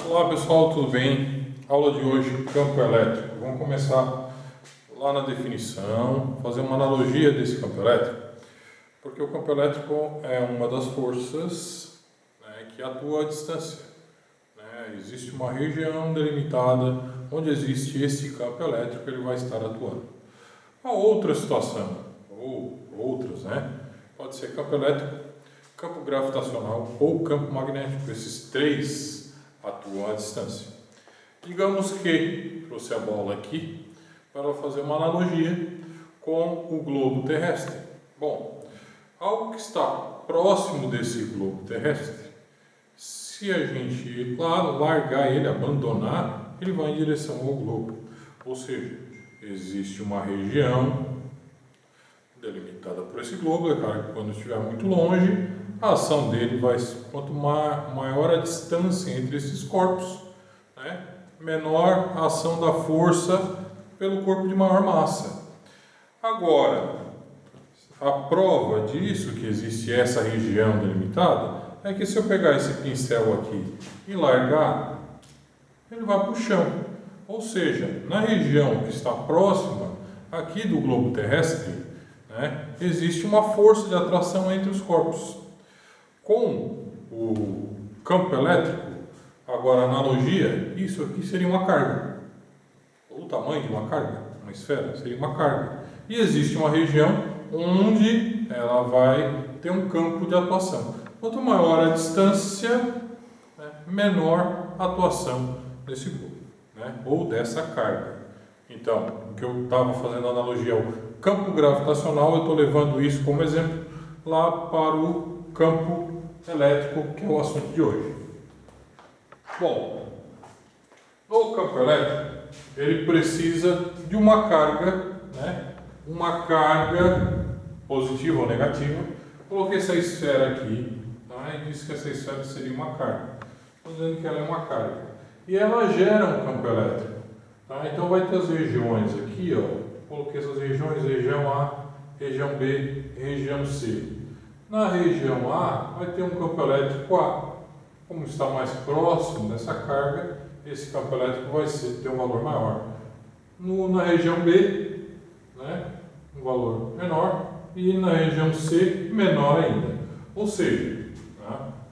Olá pessoal, tudo bem? Aula de hoje, campo elétrico. Vamos começar lá na definição, fazer uma analogia desse campo elétrico, porque o campo elétrico é uma das forças, que atua à distância. Existe uma região delimitada onde existe esse campo elétrico, ele vai estar atuando. A outra situação, ou outras, pode ser campo elétrico, campo gravitacional ou campo magnético. Esses três atuam à distância. Digamos que trouxe a bola aqui para fazer uma analogia com o globo terrestre. Bom, algo que está próximo desse globo terrestre, se a gente largar ele, abandonar, ele vai em direção ao globo. Ou seja, existe uma região delimitada por esse globo, é claro que quando estiver muito longe, a ação dele vai, quanto maior a distância entre esses corpos, menor a ação da força pelo corpo de maior massa. Agora, a prova disso, que existe essa região delimitada, é que se eu pegar esse pincel aqui e largar, ele vai para o chão. Ou seja, na região que está próxima aqui do globo terrestre, existe uma força de atração entre os corpos. Com o campo elétrico, agora a analogia, isso aqui seria uma carga. O tamanho de uma carga, uma esfera, seria uma carga. E existe uma região onde ela vai ter um campo de atuação. Quanto maior a distância, menor a atuação desse globo, ou dessa carga. Então, o que eu estava fazendo analogia ao campo gravitacional, eu estou levando isso como exemplo lá para o campo elétrico, que é o assunto de hoje. Bom, no campo elétrico, ele precisa de uma carga, uma carga positiva ou negativa. Coloquei essa esfera aqui, e disse que essa esfera seria uma carga. Estou dizendo que ela é uma carga. E ela gera um campo elétrico. Então vai ter as regiões aqui, coloquei essas regiões, região A, região B, região C. Na região A vai ter um campo elétrico A. Como está mais próximo dessa carga, esse campo elétrico vai ter um valor maior. Na região B, um valor menor, e na região C, menor ainda. Ou seja,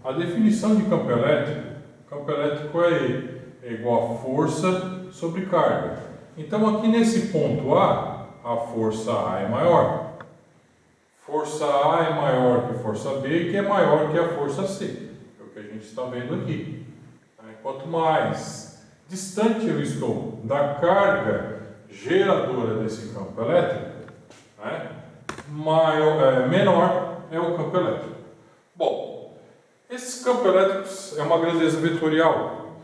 a definição de campo elétrico é igual a força sobre carga. Então aqui nesse ponto A, a força A é maior. Força A é maior que força B, que é maior que a força C. É o que a gente está vendo aqui. Quanto mais distante eu estou da carga geradora desse campo elétrico, menor é o campo elétrico. Bom, esse campo elétrico é uma grandeza vetorial.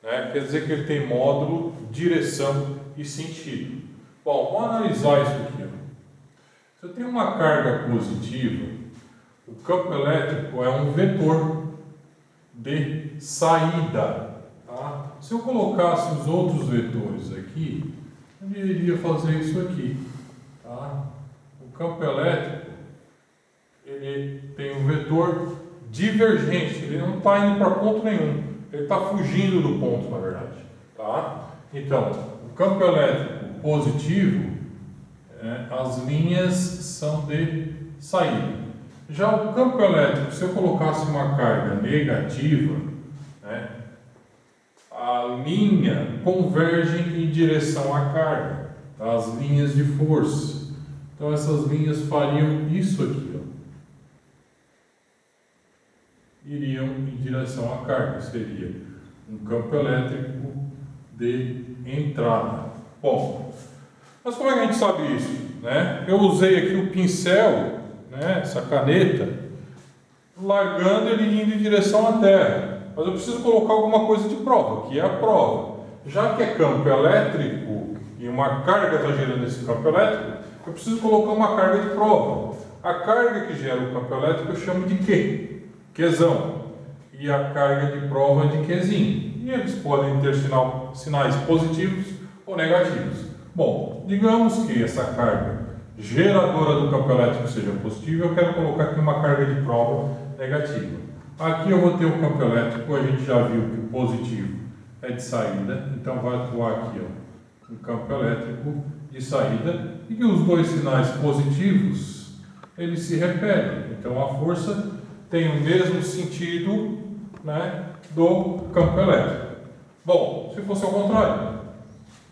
Quer dizer que ele tem módulo, direção e sentido. Bom, vamos analisar isso aqui. Se eu tenho uma carga positiva, o campo elétrico é um vetor de saída. Se eu colocasse os outros vetores aqui, eu iria fazer isso aqui. O campo elétrico ele tem um vetor divergente, ele não está indo para ponto nenhum. Ele está fugindo do ponto, na verdade. Então, o campo elétrico positivo, as linhas são de saída. Já o campo elétrico, se eu colocasse uma carga negativa, a linha converge em direção à carga, as linhas de força. Então, essas linhas fariam isso aqui. Iriam em direção à carga, seria um campo elétrico de entrada. Bom, mas como é que a gente sabe isso? Eu usei aqui o pincel, essa caneta, largando ele indo em direção à Terra, mas eu preciso colocar alguma coisa de prova, que é a prova. Já que é campo elétrico e uma carga está gerando esse campo elétrico, eu preciso colocar uma carga de prova. A carga que gera o campo elétrico eu chamo de Q. Qzão, e a carga de prova de Qzinho. E eles podem ter sinais positivos ou negativos. Bom, digamos que essa carga geradora do campo elétrico seja positiva, eu quero colocar aqui uma carga de prova negativa. Aqui eu vou ter o campo elétrico, a gente já viu que o positivo é de saída, então vai atuar aqui, ó, um campo elétrico de saída, e que os dois sinais positivos, eles se repetem. Então a força tem o mesmo sentido, né, do campo elétrico. Bom, se fosse ao contrário,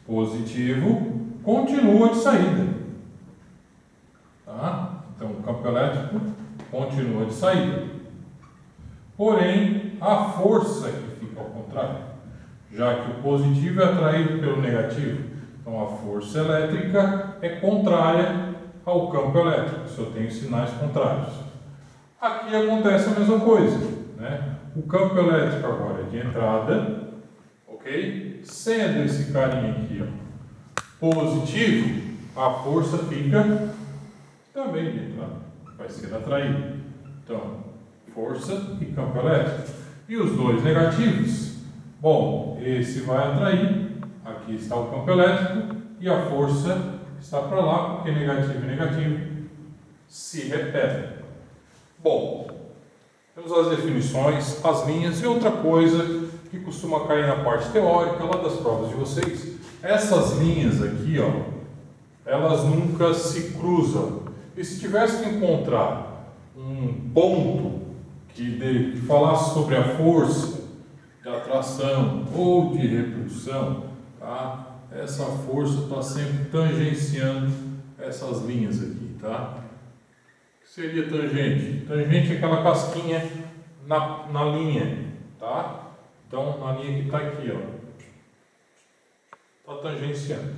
positivo continua de saída. Tá? Então o campo elétrico continua de saída. Porém, a força que fica ao contrário, já que o positivo é atraído pelo negativo. Então a força elétrica é contrária ao campo elétrico, se eu tenho sinais contrários. Aqui acontece a mesma coisa, né? O campo elétrico agora é de entrada, ok? Sendo esse carinha aqui, ó, positivo, a força fica também de entrada, vai ser atraída. Então, força e campo elétrico. E os dois negativos? Bom, esse vai atrair, aqui está o campo elétrico, e a força está para lá, porque negativo e negativo se repetem. Bom, temos as definições, as linhas e outra coisa que costuma cair na parte teórica lá das provas de vocês. Essas linhas aqui, ó, elas nunca se cruzam. E se tivesse que encontrar um ponto que falasse sobre a força de atração ou de repulsão, tá? Essa força está sempre tangenciando essas linhas aqui, tá? O que seria tangente? Tangente é aquela casquinha na linha, tá? Então, na linha que está aqui, ó, está tangenciando.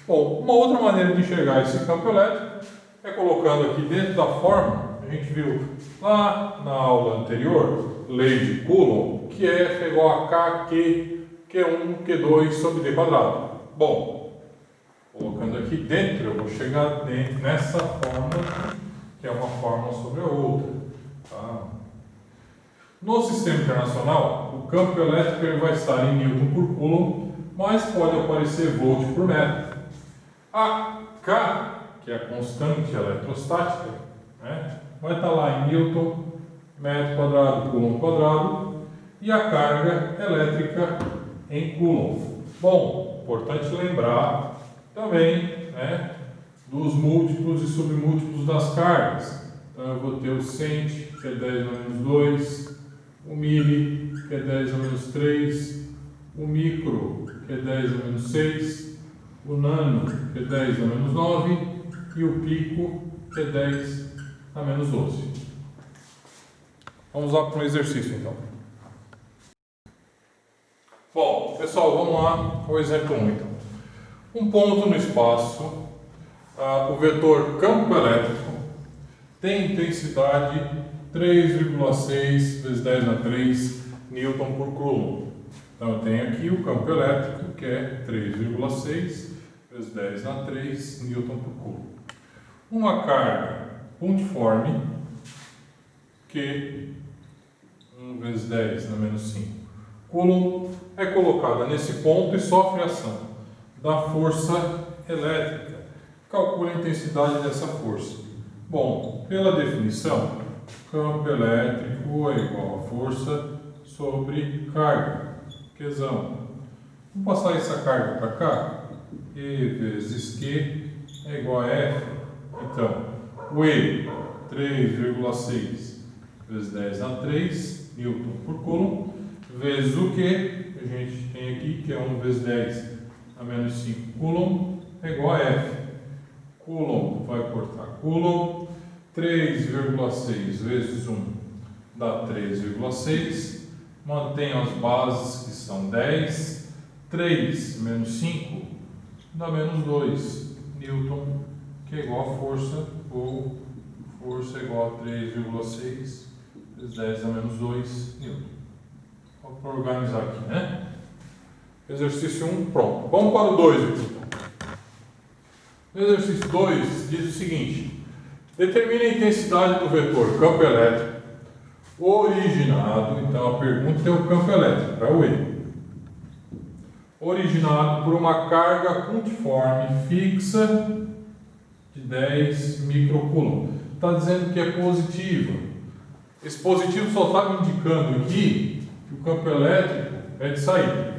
Bom, uma outra maneira de enxergar esse campo elétrico é colocando aqui dentro da forma, a gente viu lá na aula anterior, lei de Coulomb, que é F igual a K, Q, Q1, Q2 sobre D quadrado. Bom, colocando aqui dentro, eu vou chegar nessa forma, que é uma forma sobre a outra. Tá? No sistema internacional, o campo elétrico ele vai estar em Newton por Coulomb, mas pode aparecer volt por metro. A K, que é a constante eletrostática, né, vai estar lá em Newton, metro quadrado, Coulomb quadrado, e a carga elétrica em Coulomb. Bom, importante lembrar também, né, dos múltiplos e submúltiplos das cargas. Então eu vou ter o cent, que é 10 a menos 2, o milli, que é 10 a menos 3, o micro, que é 10 a menos 6, o nano, que é 10 a menos 9, e o pico, que é 10 a menos 12. Vamos lá para um exercício então. Bom, pessoal, vamos lá ao exemplo 1 então. Um ponto no espaço, o vetor campo elétrico tem intensidade 3,6 vezes 10 a 3 Newton por Coulomb. Então eu tenho aqui o campo elétrico que é 3,6 vezes 10 a 3 Newton por Coulomb. Uma carga pontiforme que 1 vezes 10 a menos 5 Coulomb é colocada nesse ponto e sofre ação da força elétrica. Calcule a intensidade dessa força. Bom, pela definição, campo elétrico é igual a força sobre carga. Qzão. Vamos passar essa carga para cá. E vezes Q é igual a F. Então, o E, 3,6 vezes 10 a 3 Newton por Coulomb, vezes o Q, que a gente tem aqui, que é 1 vezes 10 a menos 5 Coulomb, é igual a F. Coulomb vai cortar Coulomb, 3,6 vezes 1 dá 3,6, mantém as bases que são 10, 3 menos 5 dá menos 2 Newton, que é igual a força, ou força é igual a 3,6 vezes 10 a menos 2 Newton. Vamos organizar aqui, né? Exercício 1, pronto. Vamos para o 2 aqui. No exercício 2 diz o seguinte: determine a intensidade do vetor campo elétrico originado, então a pergunta é o campo elétrico, é o E. Originado por uma carga pontiforme fixa de 10 microcoulomb. Está dizendo que é positiva. Esse positivo só está me indicando aqui que o campo elétrico é de saída.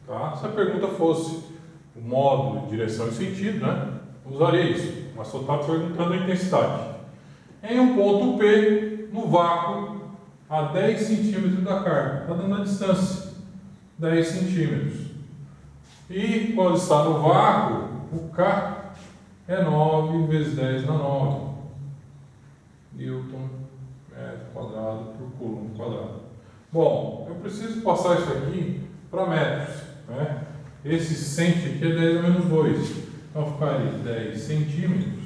Tá? Se a pergunta fosse o módulo, direção e sentido, né? Usaria isso, mas só está perguntando a intensidade. Em um ponto P, no vácuo, a 10 centímetros da carga. Está dando a distância, 10 centímetros. E quando está no vácuo, o K é 9 vezes 10 na 9. Newton, metro quadrado por coulomb quadrado. Bom, eu preciso passar isso aqui para metros, né? Esse cento aqui é 10 a menos 2. Então ficaria 10 centímetros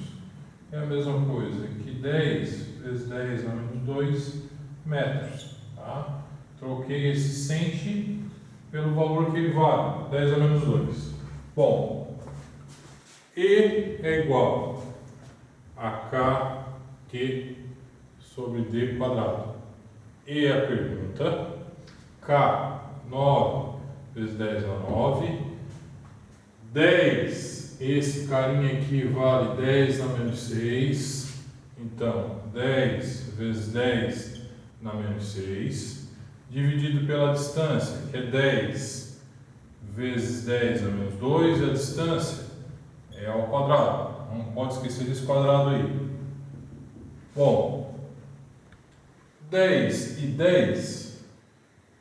é a mesma coisa que 10 vezes 10 a menos 2 metros. Tá? Troquei esse cento pelo valor que ele vale, 10 a menos 2. Bom, E é igual a KQ sobre D quadrado. E é a pergunta. K, 9 vezes 10 na 9. 10, esse carinha aqui vale 10 na menos 6. Então, 10 vezes 10 na menos 6. Dividido pela distância, que é 10 vezes 10 na menos 2. E a distância é ao quadrado. Não pode esquecer desse quadrado aí. Bom, 10 e 10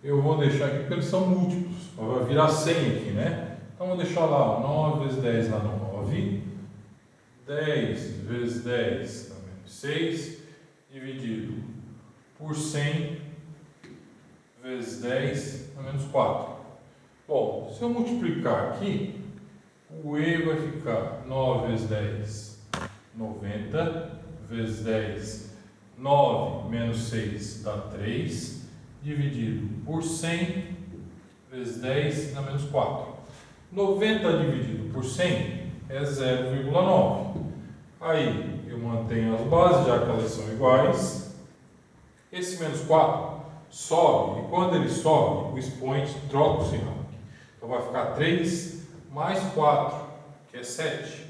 eu vou deixar aqui porque eles são múltiplos. Vai virar 100 aqui, né? Então vou deixar lá 9 vezes 10 na 9. 10 vezes 10 na menos 6. Dividido por 100 vezes 10 na menos 4. Bom, se eu multiplicar aqui, o E vai ficar 9 vezes 10, 90, vezes 10, 9 menos 6 dá 3, dividido por 100, vezes 10 dá menos 4. 90 dividido por 100 é 0,9. Aí eu mantenho as bases, já que elas são iguais. Esse menos 4 sobe, e quando ele sobe, o expoente troca o sinal. Então vai ficar 3 mais 4, que é 7.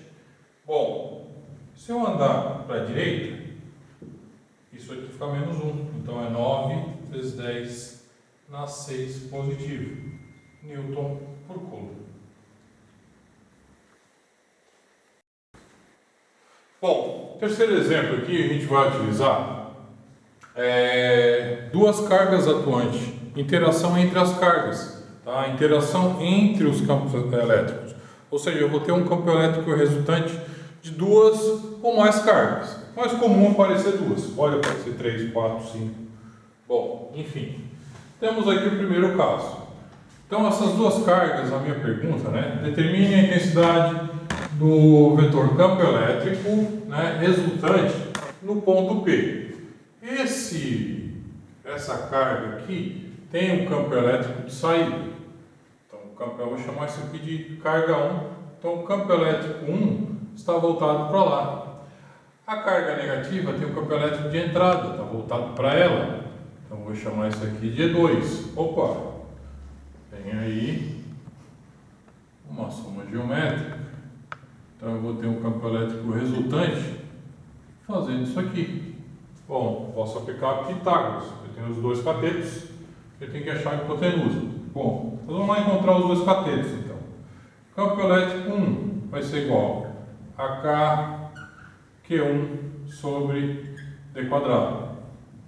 Bom, se eu andar para a direita, isso aqui fica menos 1. Então é 9 vezes 10 na 6 positivo. Newton por coulomb. Bom, terceiro exemplo aqui a gente vai utilizar duas cargas atuantes, interação entre as cargas, tá? Interação entre os campos elétricos, ou seja, eu vou ter um campo elétrico resultante de duas ou mais cargas. Mais comum aparecer duas, pode aparecer 3, 4, 5. Bom, enfim, temos aqui o primeiro caso. Então essas duas cargas, a minha pergunta, né, determine a intensidade do vetor campo elétrico, né, resultante no ponto P. Essa carga aqui tem um campo elétrico de saída. Então, eu vou chamar isso aqui de carga 1. Então, o campo elétrico 1 está voltado para lá. A carga negativa tem um campo elétrico de entrada, está voltado para ela. Então, vou chamar isso aqui de E2. Opa! Tem aí uma soma geométrica. Então, eu vou ter um campo elétrico resultante fazendo isso aqui. Bom, posso aplicar Pitágoras. Eu tenho os dois catetos, eu tenho que achar a hipotenusa. Bom, nós vamos lá encontrar os dois catetos, então. Campo elétrico 1 vai ser igual a KQ1 sobre D quadrado.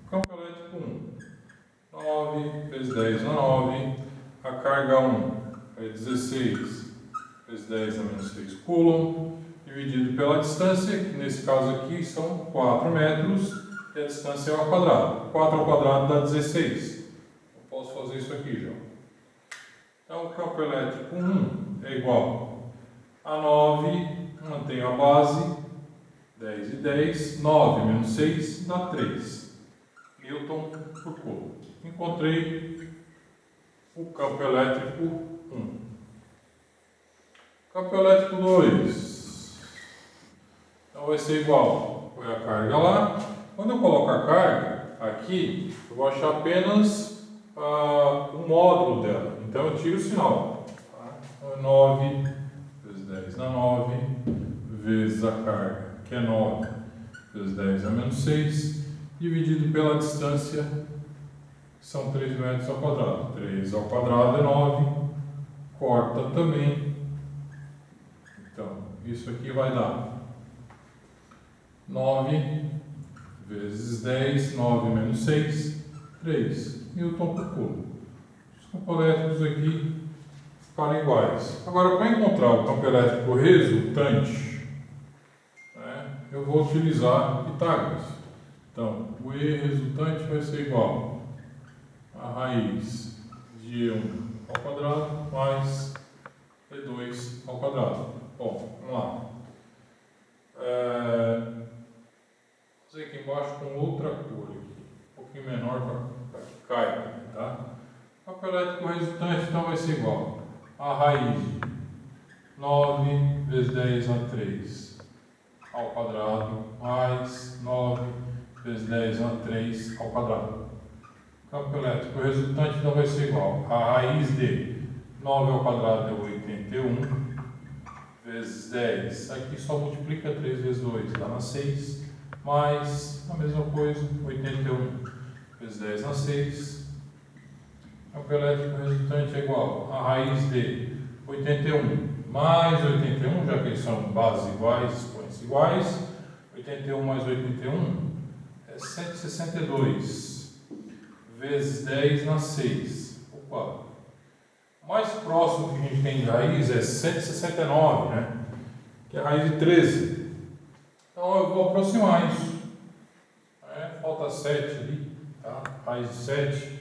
Campo elétrico 1, 9 vezes 10 na 9. A carga 1 é 16 vezes 10 a menos 6 coulomb, dividido pela distância, que nesse caso aqui são 4 metros, e a distância é ao quadrado. 4 ao quadrado dá 16. Eu posso fazer isso aqui já. Então, o campo elétrico 1 é igual a 9, mantenho a base, 10 e 10, 9 menos 6 dá 3. Newton por coulomb. Encontrei o campo elétrico 1. Campo elétrico 2. Então vai ser igual. Põe a carga lá. Quando eu coloco a carga aqui, eu vou achar apenas o módulo dela. Então eu tiro o sinal. Tá? Então é 9 vezes 10 na 9, vezes a carga, que é 9 vezes 10 a menos 6, dividido pela distância, que são 3 metros ao quadrado. 3 ao quadrado é 9. corta também. Então, isso aqui vai dar 9 vezes 10, 9 menos 6, 3 newton por coulomb. Os campos elétricos aqui ficaram iguais. Agora, para encontrar o campo elétrico resultante, né, eu vou utilizar Pitágoras. Então, o E resultante vai ser igual a raiz de E1 ao quadrado mais E2 ao quadrado. Bom, vamos lá. Vou fazer aqui embaixo com outra cor, aqui, um pouquinho menor para que caiba, tá? O campo elétrico resultante então vai ser igual a raiz de 9 vezes 10 a 3 ao quadrado mais 9 vezes 10 a 3 ao quadrado. O campo elétrico resultante então vai ser igual a raiz de 9 ao quadrado é 81 vezes 10, aqui só multiplica 3 vezes 2, dá na 6, mais a mesma coisa, 81 vezes 10 na 6. O campo elétrico resultante é igual a raiz de 81 mais 81, já que eles são bases iguais, expoentes iguais, 81 mais 81 é 162 vezes 10 na 6. Opa! O mais próximo que a gente tem de raiz é 169, né? Que é a raiz de 13. Então eu vou aproximar isso. Falta 7 ali, tá? Raiz de 7,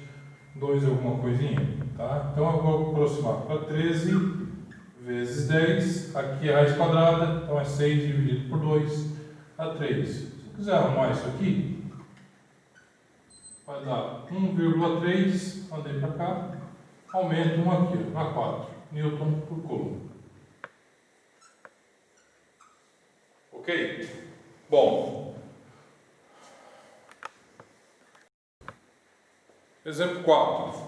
2 alguma coisinha, tá? Então eu vou aproximar para 13 vezes 10. Aqui é a raiz quadrada, então é 6 dividido por 2 a 3. Se eu quiser arrumar isso aqui, vai dar 1,3, andei para cá. Aumento 1 aqui, na 4, newton por coulomb. Ok? Bom. Exemplo 4.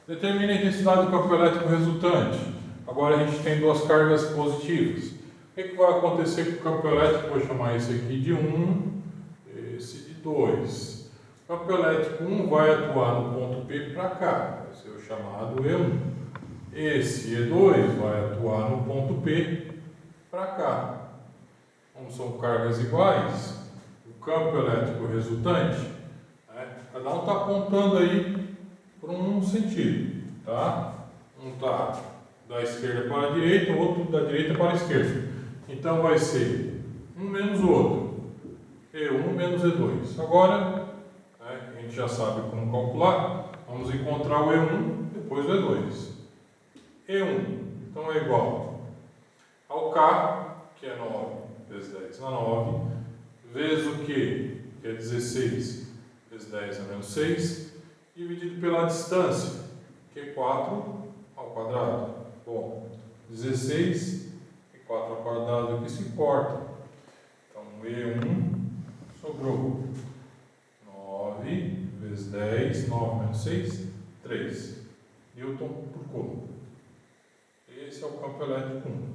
Determine a intensidade do campo elétrico resultante. Agora a gente tem duas cargas positivas. O que vai acontecer com o campo elétrico? Vou chamar esse aqui de 1, esse de 2. O campo elétrico 1 vai atuar no ponto P para cá, vai ser o chamado E1. Esse E2 vai atuar no ponto P para cá. Como são cargas iguais, o campo elétrico resultante, né, cada um está apontando aí por um sentido, tá? Um está da esquerda para a direita, o outro da direita para a esquerda. Então vai ser um menos o outro, E1 menos E2. Agora, a gente já sabe como calcular, vamos encontrar o E1, depois o E2. E1, então é igual ao K, que é 9 vezes 10 na 9, vezes o Q, que é 16 vezes 10 a menos 6, dividido pela distância, que é 4 ao quadrado. Bom, 16 e 4 ao quadrado aqui se corta. Então, E1 sobrou 9 vezes 10, 9 menos 6, 3 newton por coulomb. Esse é o campo elétrico 1.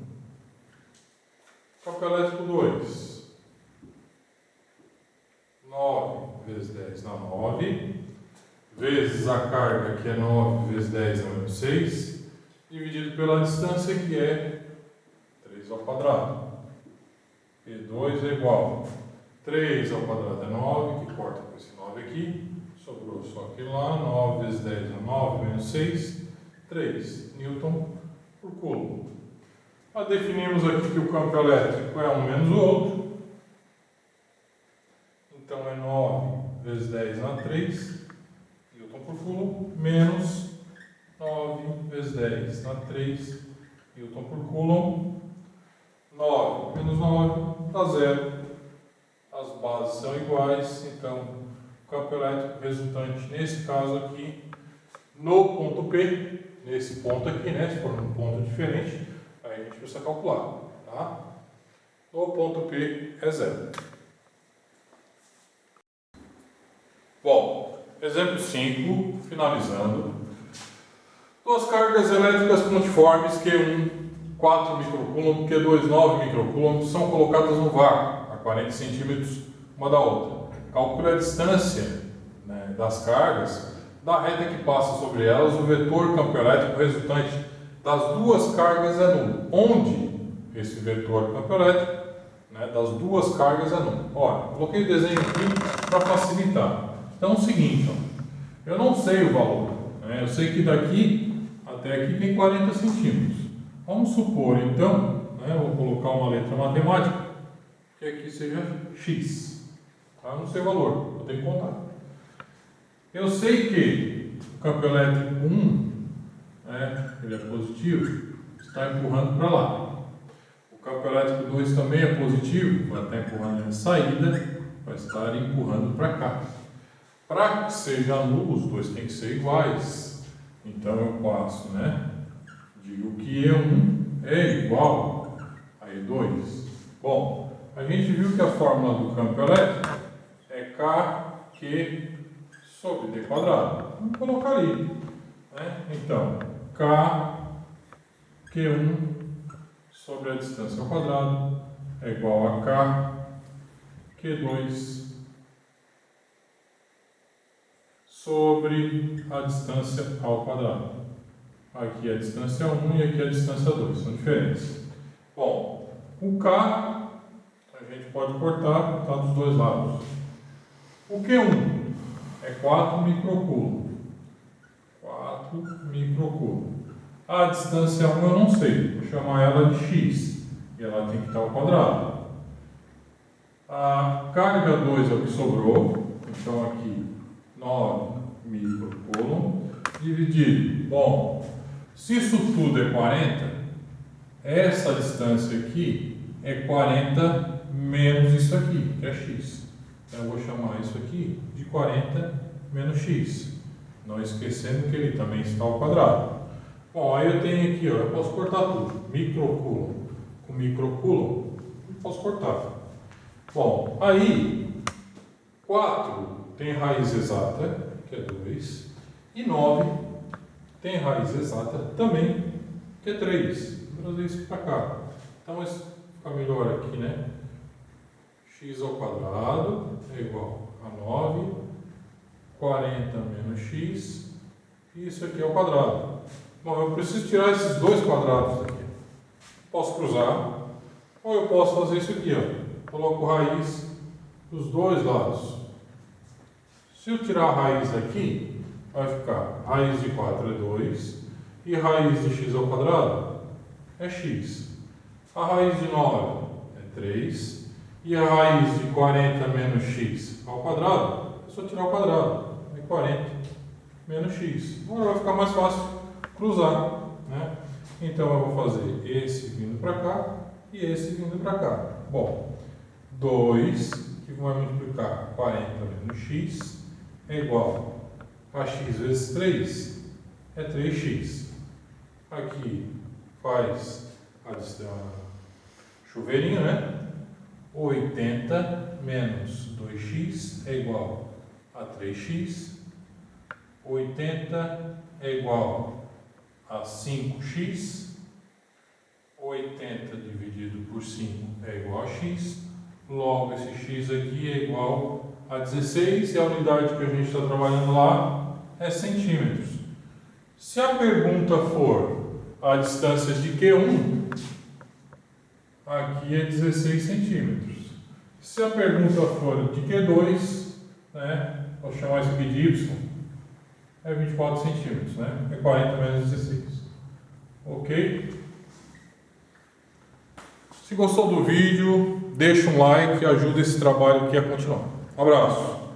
Campo elétrico 2. 9 vezes 10 dá 9, vezes a carga, que é 9 vezes 10 a menos 6, dividido pela distância, que é 3 ao quadrado. E2 é igual 3 ao quadrado é 9, que corta com esse 9 aqui, sobrou só aquilo lá, 9 vezes 10 é 9 menos 6, 3 newton por coulomb. Já definimos aqui que o campo elétrico é um menos o outro, então é 9 vezes 10 na 3 newton por coulomb, menos 9 vezes 10 na 3 newton por coulomb. 9 menos 9 dá 0. As bases são iguais, então o campo elétrico resultante, nesse caso aqui, no ponto P, nesse ponto aqui, né, se for um ponto diferente, aí a gente precisa calcular, tá? No ponto P é 0. Bom, exemplo 5, finalizando. Duas cargas elétricas pontiformes Q1, 4 microcoulomb, Q2, 9 microcoulomb, são colocadas no vácuo, a 40 centímetros uma da outra. Calcule a distância, né, das cargas da reta que passa sobre elas, o vetor campo elétrico resultante das duas cargas é nulo. Onde esse vetor campo elétrico, né, das duas cargas é nulo. Olha, coloquei o desenho aqui para facilitar. Então é o seguinte, ó, eu não sei o valor, né, eu sei que daqui até aqui tem 40 centímetros. Vamos supor então, né, eu vou colocar uma letra matemática, que aqui seja x. Tá? Eu não sei o valor, eu tenho que contar. Eu sei que o campo elétrico 1, né, ele é positivo, está empurrando para lá. O campo elétrico 2 também é positivo, vai estar empurrando na saída, vai estar empurrando para cá. Para que seja nulo, os dois têm que ser iguais. Então eu passo, né? Digo que E1 é igual a E2. Bom, a gente viu que a fórmula do campo elétrico é KQ sobre D quadrado. Vamos colocar ali, né? Então, KQ1 sobre a distância ao quadrado é igual a KQ2 sobre a distância ao quadrado. Aqui é a distância 1 e aqui é a distância 2, são diferentes. Bom, o K a gente pode cortar, tá dos dois lados. O Q1 é 4 microcoulomb. 4 microcoulomb. A distância 1 eu não sei, vou chamar ela de x, e ela tem que estar ao quadrado. A carga 2 é o que sobrou, então aqui 9 microcoulomb dividido. Bom, se isso tudo é 40, essa distância aqui é 40 menos isso aqui, que é x. Então eu vou chamar isso aqui de 40 menos x. Não esquecendo que ele também está ao quadrado. Bom, aí eu tenho aqui, ó, eu posso cortar tudo. Microcoulomb com microcoulomb, eu posso cortar. Bom, aí 4 tem raiz exata, que é 2, e 9 tem raiz exata também, que é 3. Vou trazer isso para cá. Então isso fica melhor aqui, né? X ao quadrado é igual a 9, 40 menos x, e isso aqui ao quadrado. Bom, eu preciso tirar esses dois quadrados aqui. Posso cruzar, ou eu posso fazer isso aqui, ó. Coloco raiz dos dois lados. Se eu tirar a raiz aqui, vai ficar raiz de 4 é 2, e raiz de x ao quadrado é x. A raiz de 9 é 3, e a raiz de 40 menos x ao quadrado, é só tirar o quadrado, é 40 menos x. Agora vai ficar mais fácil cruzar, né? Então eu vou fazer esse vindo para cá e esse vindo para cá. Bom, 2, que vai multiplicar 40 menos x, é igual a x vezes 3, é 3x. Aqui faz a chuveirinho, né? 80 menos 2x é igual a 3x. 80 é igual a 5x. 80 dividido por 5 é igual a x. Logo, esse x aqui é igual a 16 e a unidade que a gente está trabalhando lá é centímetros. Se a pergunta for a distância de Q1, aqui é 16 centímetros. Se a pergunta for de Q2, né, vou chamar isso aqui de Y, é 24 centímetros, né? É 40 menos 16. Ok? Se gostou do vídeo, deixa um like e ajuda esse trabalho aqui a continuar. Um abraço!